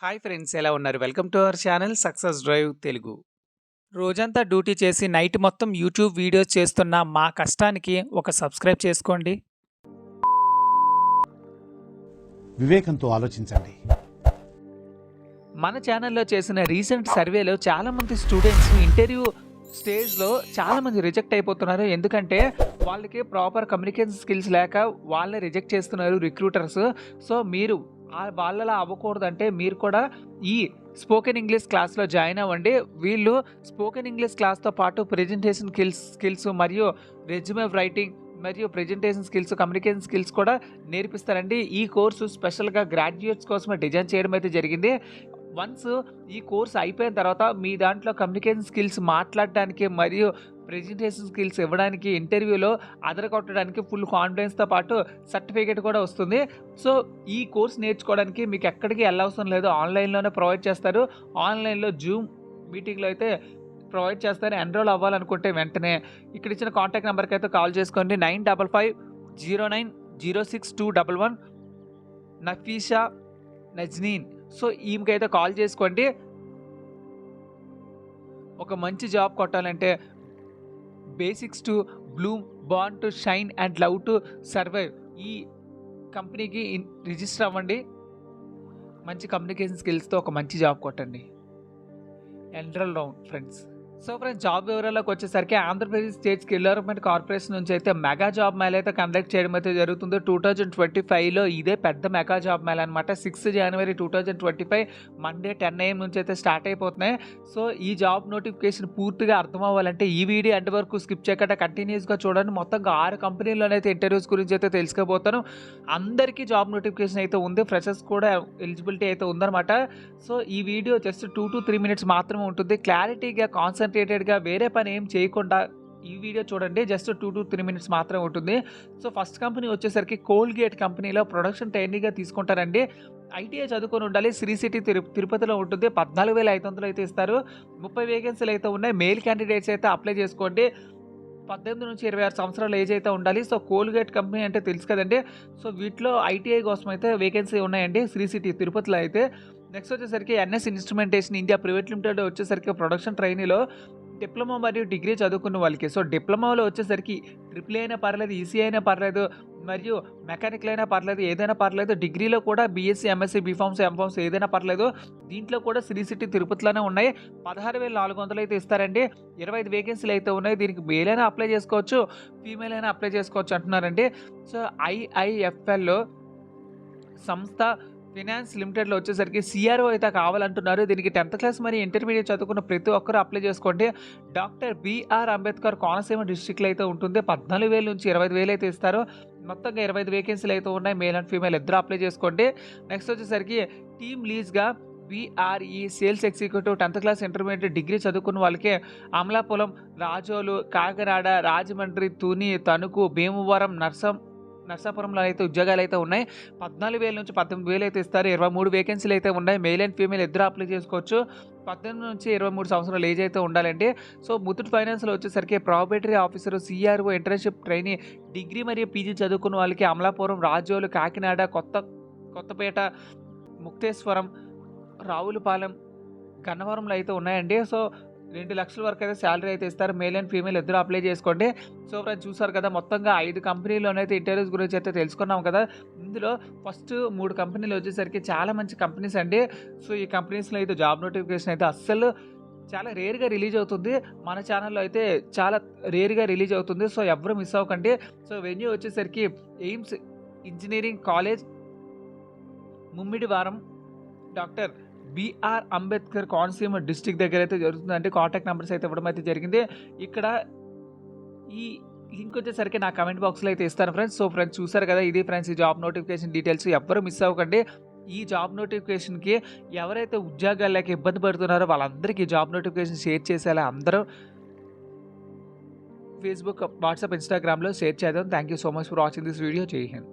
Hi friends, ఎలా ఉన్నారు? Welcome to our channel success drive Telugu. రోజంతా డ్యూటీ చేసి నైట్ మొత్తం యూట్యూబ్ వీడియోస్ చేస్తున్న మా కష్టానికి ఒక సబ్స్క్రైబ్ చేసుకోండి. వివేకంతో ఆలోచించండి. మన ఛానల్లో చేసిన రీసెంట్ సర్వేలో చాలామంది స్టూడెంట్స్ ఇంటర్వ్యూ స్టేజ్లో చాలామంది రిజెక్ట్ అయిపోతున్నారు. ఎందుకంటే వాళ్ళకి ప్రాపర్ కమ్యూనికేషన్ స్కిల్స్ లేక వాళ్ళని రిజెక్ట్ చేస్తున్నారు రిక్రూటర్స్. సో మీరు వాళ్ళలా అవ్వకూడదంటే మీరు కూడా ఈ స్పోకెన్ ఇంగ్లీష్ క్లాస్లో జాయిన్ అవ్వండి. వీళ్ళు స్పోకెన్ ఇంగ్లీష్ క్లాస్తో పాటు ప్రెజెంటేషన్ స్కిల్స్ మరియు రెజ్యూమే రైటింగ్ మరియు ప్రెజెంటేషన్ స్కిల్స్, కమ్యూనికేషన్ స్కిల్స్ కూడా నేర్పిస్తారండి. ఈ కోర్సు స్పెషల్గా గ్రాడ్యుయేట్స్ కోసమే డిజైన్ చేయడం అయితే జరిగింది. వన్స్ ఈ కోర్స్ అయిపోయిన తర్వాత మీ దాంట్లో కమ్యూనికేషన్ స్కిల్స్ మాట్లాడడానికి మరియు ప్రెజెంటేషన్ స్కిల్స్ ఇవ్వడానికి, ఇంటర్వ్యూలో అదరగొట్టడానికి ఫుల్ కాన్ఫిడెన్స్తో పాటు సర్టిఫికేట్ కూడా వస్తుంది. సో ఈ కోర్స్ నేర్చుకోవడానికి మీకు ఎక్కడికి వెళ్ళవసరం లేదు, ఆన్లైన్లోనే ప్రొవైడ్ చేస్తారు. ఆన్లైన్లో జూమ్ మీటింగ్లో అయితే ప్రొవైడ్ చేస్తారు. ఎన్రోల్ అవ్వాలనుకుంటే వెంటనే ఇక్కడ ఇచ్చిన కాంటాక్ట్ నెంబర్కి అయితే కాల్ చేసుకోండి. 9550906211 నఫీషా నజ్నీన్. సో ఈమెకైతే కాల్ చేసుకోండి. ఒక మంచి జాబ్ కొట్టాలంటే basics to Bloom, born to shine and love to survive ఈ కంపెనీకి రిజిస్టర్ అవ్వండి. మంచి కమ్యూనికేషన్ స్కిల్స్తో ఒక మంచి జాబ్ కొట్టండి. Enrol down friends. So friends, job వివరాలకు వచ్చేసరికి Andhra Pradesh state skill development corporation నుంచి అయితే మెగా జాబ్ మేళ అయితే కండక్ట్ చేయడం అయితే జరుగుతుంది. 2025లో ఇదే పెద్ద మెగా జాబ్ మేళ అనమాట. 6 జనవరి 2025 మండే 10 AM నుంచి అయితే స్టార్ట్ అయిపోతున్నాయి. సో ఈ జాబ్ నోటిఫికేషన్ పూర్తిగా అర్థం అవ్వాలంటే ఈ వీడియో ఎండ్ వరకు స్కిప్ చేయకుండా కంటిన్యూస్గా చూడండి. మొత్తంగా 6 కంపెనీల్లోనైతే ఇంటర్వ్యూస్ గురించి అయితే తెలుసుకోబోతాను. అందరికీ జాబ్ నోటిఫికేషన్ అయితే ఉంది, ఫ్రెషర్స్ కూడా ఎలిజిబిలిటీ అయితే ఉందన్నమాట. సో ఈ వీడియో జస్ట్ 2 to 3 minutes మాత్రమే ఉంటుంది. క్లారిటీగా కాన్సన్ట్రేటెడ్గా వేరే పని ఏం చేయకుండా ఈ వీడియో చూడండి. జస్ట్ 2 to 3 minutes మాత్రమే ఉంటుంది. సో ఫస్ట్ కంపెనీ వచ్చేసరికి కోల్గేట్ కంపెనీలో ప్రొడక్షన్ ట్రైనీగా తీసుకుంటారండి. ఐటీఐ చదువుకొని ఉండాలి. శ్రీ సిటీ తిరుపతిలో ఉంటుంది. 14,500 అయితే ఇస్తారు. 30 వేకెన్సీలు అయితే ఉన్నాయి. మెయిల్ క్యాండిడేట్స్ అయితే అప్లై చేసుకోండి. 18 నుంచి 26 సంవత్సరాల ఏజ్ అయితే ఉండాలి. సో కోల్గేట్ కంపెనీ అంటే తెలుసు కదండి. సో వీటిలో ఐటీఐ కోసం అయితే వేకెన్సీ ఉన్నాయండి శ్రీ సిటీ తిరుపతిలో అయితే. నెక్స్ట్ వచ్చేసరికి NS instrumentation India private limited వచ్చేసరికి ప్రొడక్షన్ ట్రైనీలో డిప్లొమా మరియు డిగ్రీ చదువుకున్న వాళ్ళకి. సో డిప్లొమాలో వచ్చేసరికి ట్రిపుల్ అయినా పర్లేదు, ఈసీ అయినా పర్లేదు, మరియు మెకానికల్ అయినా పర్లేదు, ఏదైనా పర్లేదు. డిగ్రీలో కూడా బీఎస్సీ, ఎంఎస్సీ, బీఫామ్స్, ఎంఫామ్స్ ఏదైనా పర్లేదు. దీంట్లో కూడా శ్రీ సిటీ తిరుపతిలోనే ఉన్నాయి. 16,400 అయితే ఇస్తారండి. 25 వేకెన్సీలు అయితే ఉన్నాయి. దీనికి మేల్ అయినా అప్లై చేసుకోవచ్చు, ఫీమేల్ అయినా అప్లై చేసుకోవచ్చు అంటున్నారండి. సో ఐఐఎఫ్ఎల్ సంస్థ ఫినాన్స్ లిమిటెడ్లో వచ్చేసరికి సిఆర్ఓ అయితే కావాలంటున్నారు. దీనికి 10th క్లాస్ మరి ఇంటర్మీడియట్ చదువుకున్న ప్రతి ఒక్కరు అప్లై చేసుకోండి. డాక్టర్ బిఆర్ అంబేద్కర్ కోనసీమ డిస్ట్రిక్ట్లో అయితే ఉంటుంది. 14,000 నుంచి 25,000 అయితే ఇస్తారు. మొత్తంగా 25 వేకెన్సీలు అయితే ఉన్నాయి. మేల్ అండ్ ఫీమేల్ ఇద్దరు అప్లై చేసుకోండి. నెక్స్ట్ వచ్చేసరికి టీమ్ లీజ్గా BRE sales executive 10th class intermediate degree చదువుకున్న వాళ్ళకి అమలాపురం, రాజోలు, కాకినాడ, రాజమండ్రి, తుని, తణుకు, భీమవరం, నర్సాపురంలో అయితే ఉద్యోగాలు అయితే ఉన్నాయి. 14,000 నుంచి 18,000 అయితే ఇస్తారు. 23 వేకెన్సీలు అయితే ఉన్నాయి. మెయిల్ అండ్ ఫీమేల్ ఇద్దరు అప్లై చేసుకోవచ్చు. 18 నుంచి 23 సంవత్సరాల ఏజ్ అయితే ఉండాలండి. సో ముత్తూట్ ఫైనాన్స్లో వచ్చేసరికి probationary officer, CRO, internship trainee degree మరియు పీజీ చదువుకున్న వాళ్ళకి అమలాపురం, రాజోలు, కాకినాడ, కొత్తపేట, ముక్తేశ్వరం, రావులపాలెం, గన్నవరంలో అయితే ఉన్నాయండి. సో 2 లక్షల వరకు అయితే శాలరీ అయితే ఇస్తారు. మేల్ అండ్ ఫీమేల్ ఇద్దరు అప్లై చేసుకోండి. సో ఫ్రెండ్స్, చూసారు కదా, మొత్తంగా 5 కంపెనీలోనైతే ఇంటర్వ్యూస్ గురించి అయితే తెలుసుకున్నాం కదా. ఇందులో ఫస్ట్ 3 కంపెనీలు వచ్చేసరికి చాలా మంచి కంపెనీస్ అండి. సో ఈ కంపెనీస్లో అయితే జాబ్ నోటిఫికేషన్ అయితే అస్సలు చాలా రేర్గా రిలీజ్ అవుతుంది. మన ఛానల్లో అయితే చాలా రేర్గా రిలీజ్ అవుతుంది. సో ఎవరు మిస్ అవ్వకండి. సో వెన్యూ వచ్చేసరికి AIMS engineering college, Mummidivaram, doctor BR Ambedkar Konaseema district దగ్గర అయితే జరుగుతుందంటే కాంటాక్ట్ నెంబర్స్ అయితే ఇవ్వడం అయితే జరిగింది. ఇక్కడ ఈ లింక్ వచ్చేసరికి నా కమెంట్ బాక్స్లో అయితే ఇస్తాను ఫ్రెండ్స్. సో ఫ్రెండ్స్, చూసారు కదా, ఇది ఫ్రెండ్స్ ఈ జాబ్ నోటిఫికేషన్ డీటెయిల్స్. ఎవ్వరు మిస్ అవ్వకండి. ఈ జాబ్ నోటిఫికేషన్కి ఎవరైతే ఉద్యోగాలు లేక ఇబ్బంది పడుతున్నారో వాళ్ళందరికీ జాబ్ నోటిఫికేషన్ షేర్ చేసేలా అందరూ ఫేస్బుక్, వాట్సాప్, ఇన్స్టాగ్రామ్లో షేర్ చేద్దాం. Thank you so much for watching this video. జై హింద్.